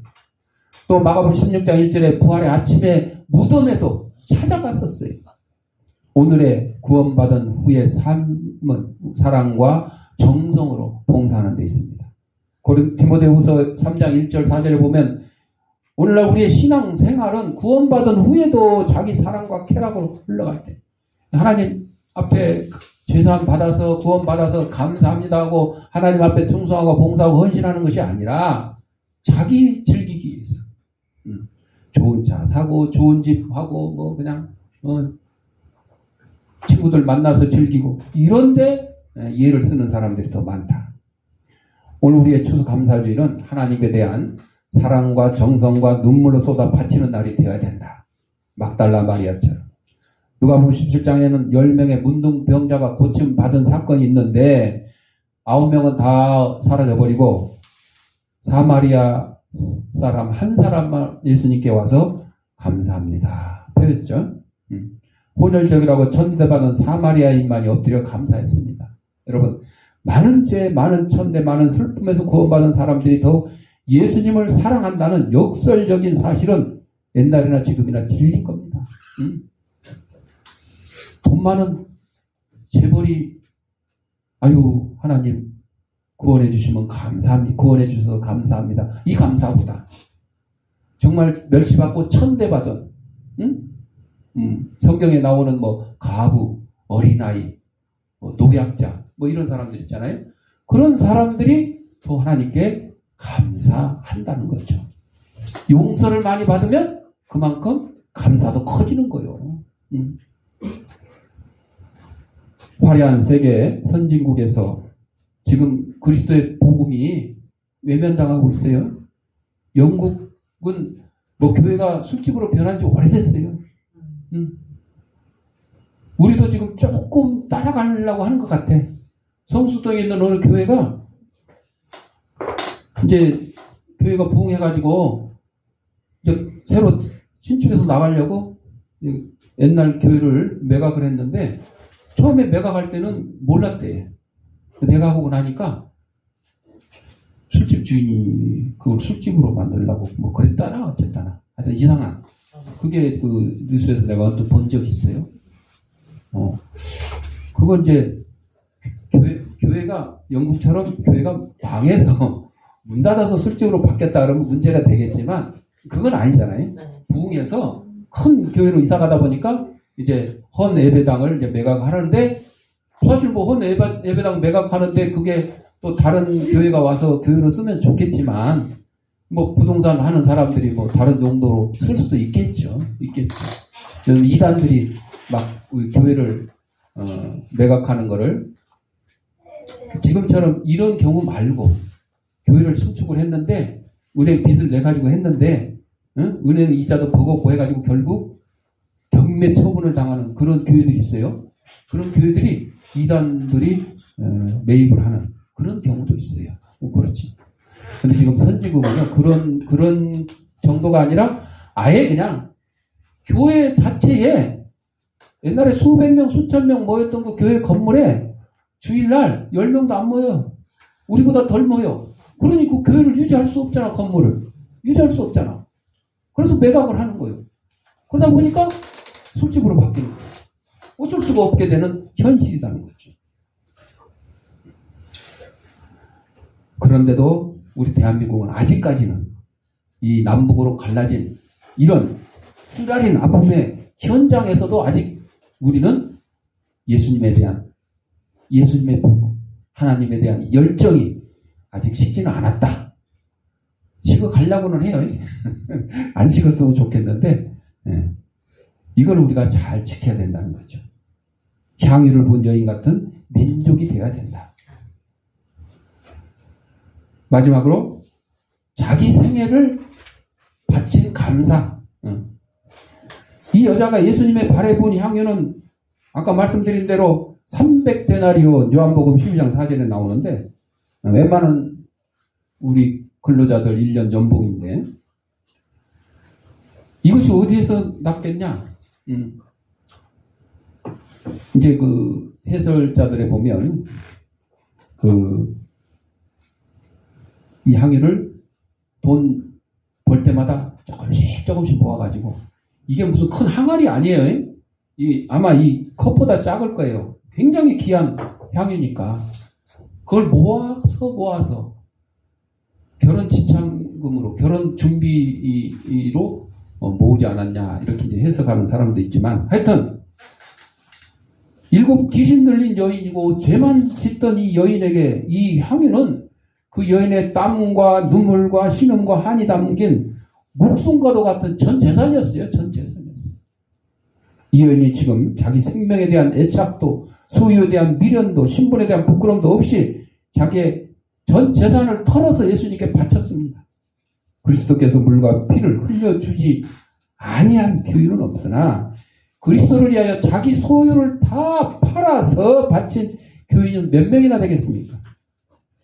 또 마가복음 16장 1절에 부활의 아침에 무덤에도 찾아갔었어요. 오늘의 구원받은 후의 삶은 사랑과 정성으로 봉사하는 데 있습니다. 디모데후서 3장 1절 4절에 보면 오늘날 우리의 신앙 생활은 구원받은 후에도 자기 사랑과 쾌락으로 흘러갈 때 하나님 앞에 죄사함 받아서 구원받아서 감사합니다 하고 하나님 앞에 충성하고 봉사하고 헌신하는 것이 아니라 자기 즐기기 위해서 좋은 차 사고 좋은 집 하고 뭐 그냥 친구들 만나서 즐기고 이런데 예를 쓰는 사람들이 더 많다. 오늘 우리의 추수감사주일은 하나님에 대한 사랑과 정성과 눈물로 쏟아 바치는 날이 되어야 된다. 막달라 마리아처럼. 누가복음 17장에는 10명의 문둥병자가 고침받은 사건이 있는데 9명은 다 사라져버리고 사마리아 사람 한 사람만 예수님께 와서 감사합니다. 배웠죠? 혼혈적이라고 천대받은 사마리아인만이 엎드려 감사했습니다. 여러분 많은 죄, 많은 천대, 많은 슬픔에서 구원받은 사람들이 더욱 예수님을 사랑한다는 역설적인 사실은 옛날이나 지금이나 진리인 겁니다. 돈 많은 재벌이 아유 하나님 구원해 주시면 감사합니다. 구원해 주셔서 감사합니다. 이 감사보다 정말 멸시받고 천대받은 성경에 나오는 뭐 가부, 어린아이, 노약자 뭐 이런 사람들 있잖아요. 그런 사람들이 더 하나님께 감사한다는 거죠. 용서를 많이 받으면 그만큼 감사도 커지는 거예요. 화려한 세계 선진국에서 지금 그리스도의 복음이 외면당하고 있어요. 영국은 뭐 교회가 술집으로 변한 지 오래됐어요. 우리도 지금 조금 따라가려고 하는 것 같아. 성수동에 있는 어느 교회가 이제 교회가 부흥해가지고 이제 새로 신축해서 나가려고 옛날 교회를 매각을 했는데 처음에 매각할 때는 몰랐대. 매각하고 나니까 술집 주인이 그걸 술집으로 만들려고 뭐 그랬다나 어쨌다나 하여튼 이상한 그게 그 뉴스에서 내가 언뜻 본 적이 있어요. 그건 이제 교회가 영국처럼 교회가 망해서 문 닫아서 술집으로 바뀌었다 그러면 문제가 되겠지만 그건 아니잖아요. 부흥해서 큰 교회로 이사 가다 보니까 이제 헌 예배당을 이제 매각하는데 사실 뭐 헌 예배당 매각하는데 그게 또 다른 교회가 와서 교회로 쓰면 좋겠지만 뭐 부동산 하는 사람들이 뭐 다른 용도로 쓸 수도 있겠죠. 이단들이 막 우리 교회를 매각하는 거를 지금처럼 이런 경우 말고 교회를 신축을 했는데 은행 빚을 내가지고 했는데 은행 이자도 버겁고 해가지고 결국 경매 처분을 당하는 그런 교회들이 있어요. 그런 교회들이 이단들이 매입을 하는 그런 경우도 있어요. 그렇지. 근데 지금 선지국은요 그런 정도가 아니라 아예 그냥 교회 자체에 옛날에 수백 명 수천 명 모였던 그 교회 건물에 주일날 10명도 안 모여. 우리보다 덜 모여. 그러니 그 교회를 유지할 수 없잖아. 건물을 유지할 수 없잖아. 그래서 매각을 하는 거예요. 그러다 보니까 술집으로 바뀌는 거예요. 어쩔 수가 없게 되는 현실이라는 거죠. 그런데도 우리 대한민국은 아직까지는 이 남북으로 갈라진 이런 쓰라린 아픔의 현장에서도 아직 우리는 예수님에 대한 예수님의 복음, 하나님에 대한 열정이 아직 식지는 않았다. 식어가려고는 해요. 안 식었으면 좋겠는데 이걸 우리가 잘 지켜야 된다는 거죠. 향유를 본 여인 같은 민족이 되어야 된다. 마지막으로 자기 생애를 바친 감사. 이 여자가 예수님의 발에 본 향유는 아까 말씀드린 대로 300데나리온 요한복음 12장 4절에 나오는데 웬만한 우리 근로자들 1년 연봉인데 이것이 어디에서 났겠냐? 이제 그 해설자들에 보면 이 항유를 돈 벌 때마다 조금씩 모아가지고 이게 무슨 큰 항아리 아니에요. 아마 이 컵보다 작을 거예요. 굉장히 귀한 향유니까 그걸 모아서 결혼 지참금으로 결혼 준비로 모으지 않았냐 이렇게 이제 해석하는 사람도 있지만 하여튼 7 귀신 들린 여인이고 죄만 짓던 이 여인에게 이 향유는 그 여인의 땀과 눈물과 신음과 한이 담긴 목숨과도 같은 전 재산이었어요. 전 재산이었어요. 이 여인이 지금 자기 생명에 대한 애착도 소유에 대한 미련도 신분에 대한 부끄러움도 없이 자기의 전 재산을 털어서 예수님께 바쳤습니다. 그리스도께서 물과 피를 흘려주지 아니한 교인은 없으나 그리스도를 위하여 자기 소유를 다 팔아서 바친 교인은 몇 명이나 되겠습니까?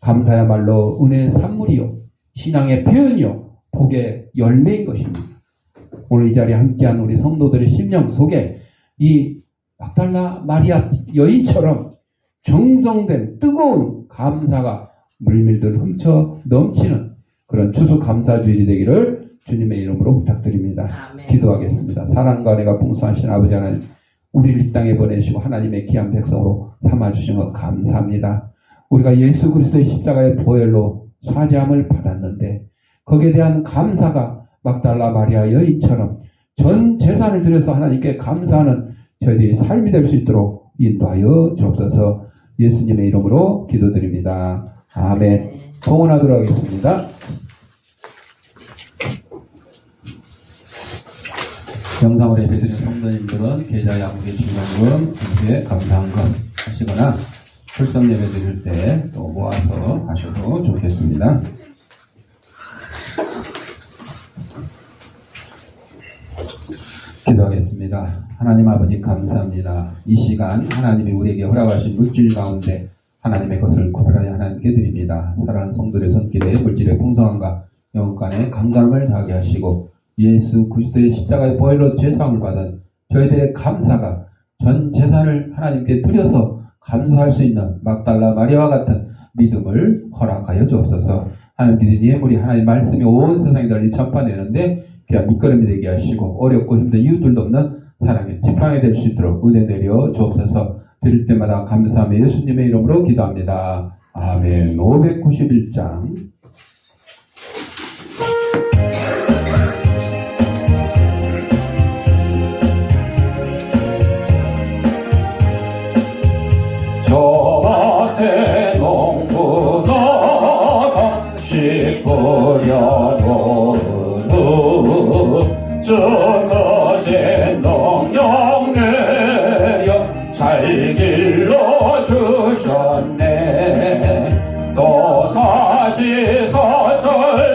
감사야말로 은혜의 산물이요 신앙의 표현이요 복의 열매인 것입니다. 오늘 이 자리에 함께한 우리 성도들의 심령 속에 이 막달라 마리아 여인처럼 정성된 뜨거운 감사가 물밀듯 훔쳐 넘치는 그런 추수감사주일이 되기를 주님의 이름으로 부탁드립니다. 아멘. 기도하겠습니다. 사랑과 은혜가 풍성하신 아버지 하나님, 우리를 이 땅에 보내시고 하나님의 귀한 백성으로 삼아주신 것 감사합니다. 우리가 예수 그리스도의 십자가의 보혈로 사죄함을 받았는데 거기에 대한 감사가 막달라 마리아 여인처럼 전 재산을 들여서 하나님께 감사하는 저희들이 삶이 될 수 있도록 인도하여 주옵소서. 예수님의 이름으로 기도드립니다. 아멘. 봉헌하도록 하겠습니다. 영상으로 예배드리는 성도님들은 계좌 양국의 중간금, 동시에 감사한금 하시거나 출석 예배 드릴 때 또 모아서 하셔도 좋겠습니다. 기도하겠습니다. 하나님 아버지 감사합니다. 이 시간 하나님이 우리에게 허락하신 물질 가운데 하나님의 것을 구별하여 하나님께 드립니다. 사랑하는 성도들의 손길에 물질의 풍성함과 영혼간의 감사함을 다하게 하시고 예수 그리스도의 십자가의 보혈로 죄사함을 받은 저희들의 감사가 전 재산을 하나님께 드려서 감사할 수 있는 막달라 마리아와 같은 믿음을 허락하여 주옵소서. 하나님께서 예물이 하나님 말씀이 온 세상에 널리 전파되는데 귀한 밑거름이 되게 하시고 어렵고 힘든 이웃들도 없는 사랑의 지팡이 될 수 있도록 은혜 내려 주옵소서. 드릴 때마다 감사하며 예수님의 이름으로 기도합니다. 아멘. 591장 저 밭에 농부 나가 씨 뿌려놓은 저 거센 농력 내려 잘 길러주셨네. 또 사시사철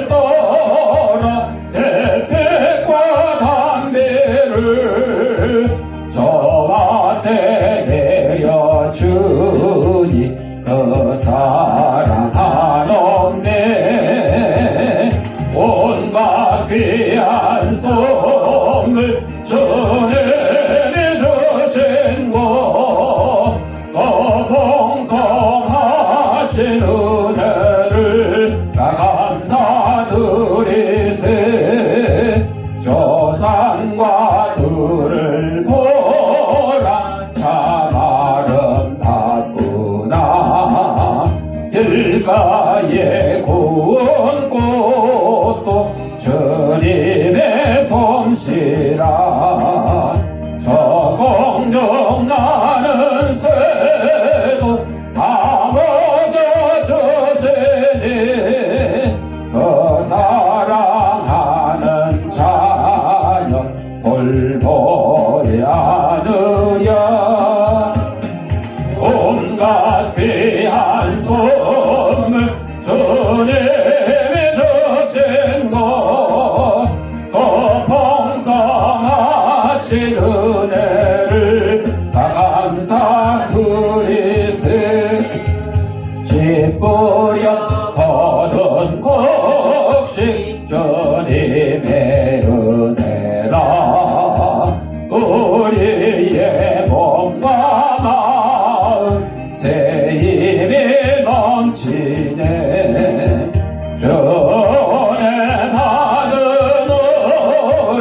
떠라 햇빛과 담배를 저 밭에 내려주니 그 사랑 한없네. 온갖 귀한 선물 전해주신 것 더 풍성하신 은혜를 감사드리세. 저 산과 들을 보라 참 아름답구나. 길가에 구운 꽃도 주님의 솜씨라. 저 공중 나는 새도 다 먹여주시니 그 사랑하는 자녀 돌보야 하느냐. 온갖 귀한 선물 주님이 주신 것 더 풍성하신 은혜를 다 감사드리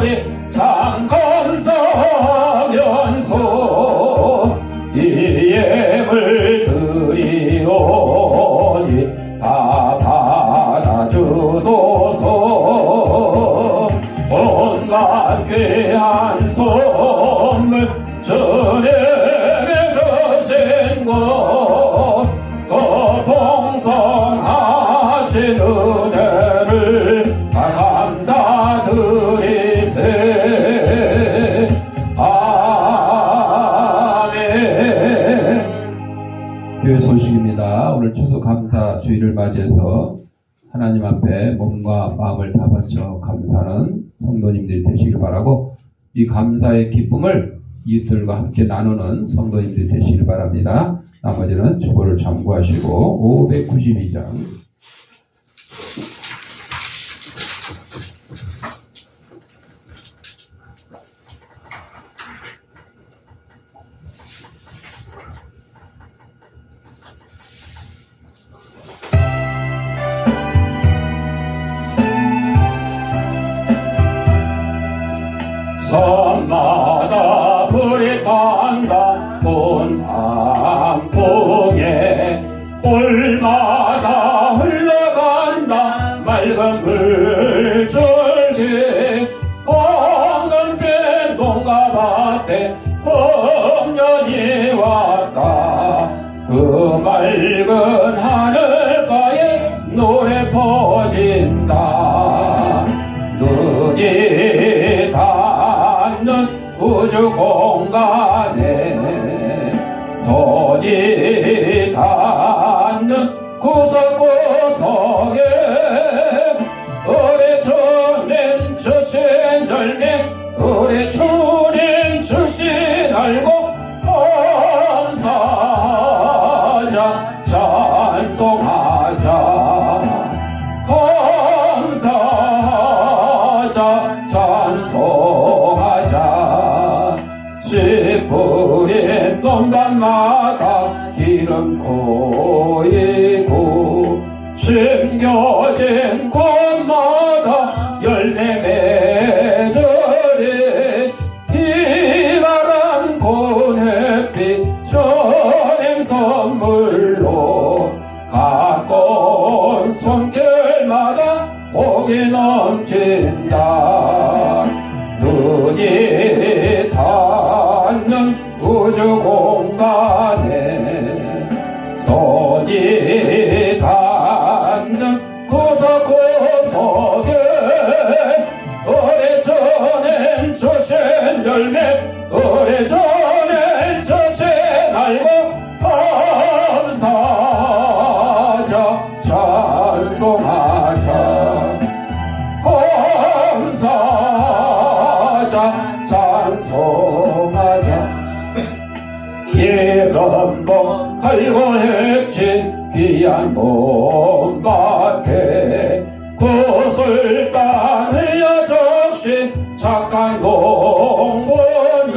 우리 참 감사하면서 이 예물 드리오니 다 받아주소서. 온갖 귀한 선물 주님의 주신 것 또 풍성하신 은혜를 감사드리세. 아멘. 교회 소식입니다. 오늘 추수감사 주일을 맞이해서 하나님 앞에 몸과 마음을 다 바쳐 감사하는 성도님들이 되시길 바라고, 이 감사의 기쁨을 이웃들과 함께 나누는 성도님들이 되시길 바랍니다. 나머지는 주보를 참고하시고 592장 섬마다 불이 탄다 온 단풍에 홀마다 흘러간다 맑은 물줄기. 황금빛 농가밭에 봄년이 왔다. 그 맑은 하늘가에 노래 퍼진다. 눈이 닿는 우주 공간에 손이 닿는 구석구석에 우리 주님 주신 열매, 우리 주님 주신 알고 감사하자 찬송하자. 감사하자 찬송하자. 씨 뿌린 논밭마다 기름 고이고 심겨진 곳마다 열매 맺으리. 비바람 고햇빛 주님 선물로 가까운 손길마다 복이 넘친다. 눈이 닿는 우주 공간에 손이 닿는 구석구석에 우리 주님 주신 열매, 우리 주님 주신 알고 감사하자 찬송하자. 감사하자 찬송하자. 이름봉 갈고 했지 귀한 봄밭에 구슬땀 흘려 적시 착한 농부는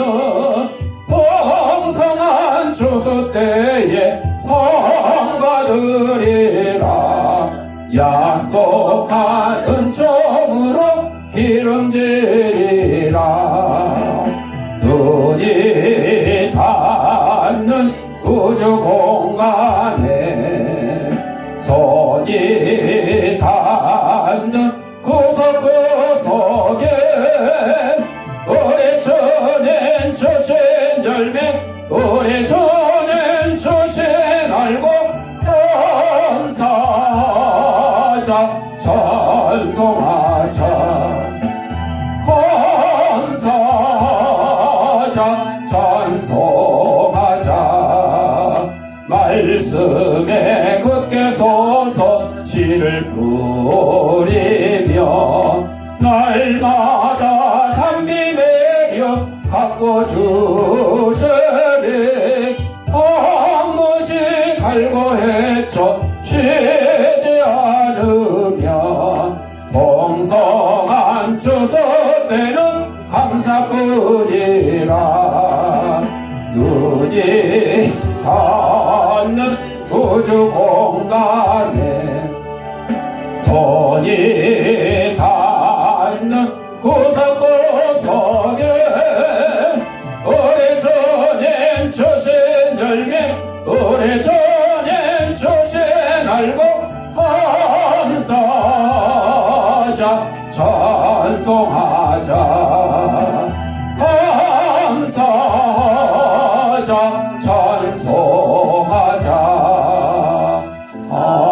풍성한 추수 때에 상 받으리라. 약속한 은총으로 기름지리라. 눈이 닿는 우주 공간에 손이 닿는 구석구석에 우리 주님 주신 열매, 우리 주님 주신 알고 감사하자 찬송하자. 감사하자 찬송하자. 말씀에 굳게 서서 씨를 뿌리며 날마다 단비 내려 갖고 주시리. 황무지 갈고 헤쳐 쉬지 않으며 풍성한 추수 때는 감사뿐이라. 눈이 닿는 우주 공간에 손이 닿는 구석구석에 보석에 오래전엔 조세 열매 오래전엔 조세 날고 감사하자 찬송하자 감사하자 찬송하자 아멘.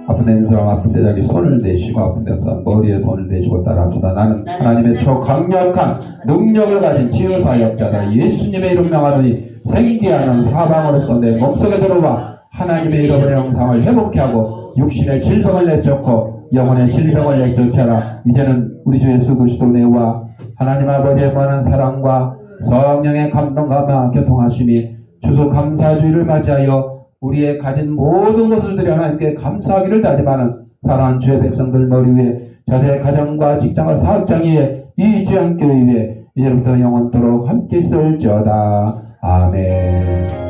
아픈 데 있는 사람 아픈 데 자기 손을 대시고 아픈 데 없는 사람 머리에 손을 대시고 따라합시다. 나는 하나님의 초강력한 능력을 가진 치유사역자다. 예수님의 이름 명하노니 생기 하는 사방으로부터 내 몸속에 들어와 하나님의 이름의 형상을 회복케 하고 육신의 질병을 내쫓고 영혼의 질병을 내쫓아라. 이제는 우리 주 예수 그리스도 내와 하나님 아버지의 많은 사랑과 성령의 감동과 교통하심이 주소 감사주의를 맞이하여 우리의 가진 모든 것을 들여 하나님께 감사하기를 다짐하는 사랑하는 주의 백성들 머리 위에 자들의 가정과 직장과 사업장 위에 이 주의 교회 위에 이제부터 영원토록 함께 있을지어다. 아멘.